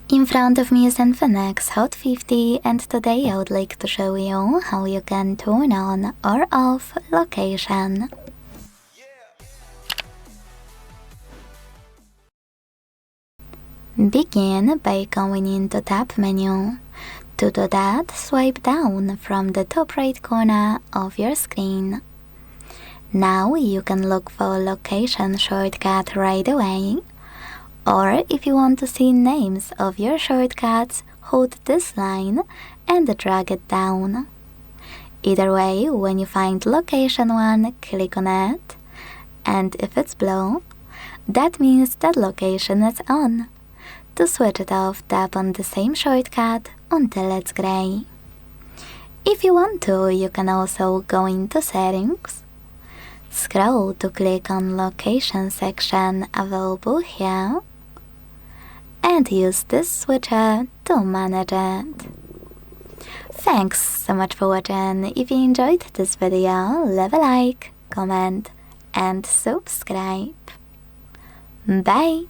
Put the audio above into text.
In front of me is INFINIX Hot 50, and today I would like to show you how you can turn on or off location. Begin by going into Tab menu. To do that, swipe down from the top right corner of your screen. Now you can look for location shortcut right away. Or if you want to see names of your shortcuts, hold this line and drag it down. Either way, when you find location 1, click on it, and if it's blue, that means that location is on. To switch it off, tap on the same shortcut until it's gray. If you want to, you can also go into settings, scroll to click on location section available here, and use this switcher to manage it. Thanks so much for watching. If you enjoyed this video, leave a like, comment and subscribe. Bye!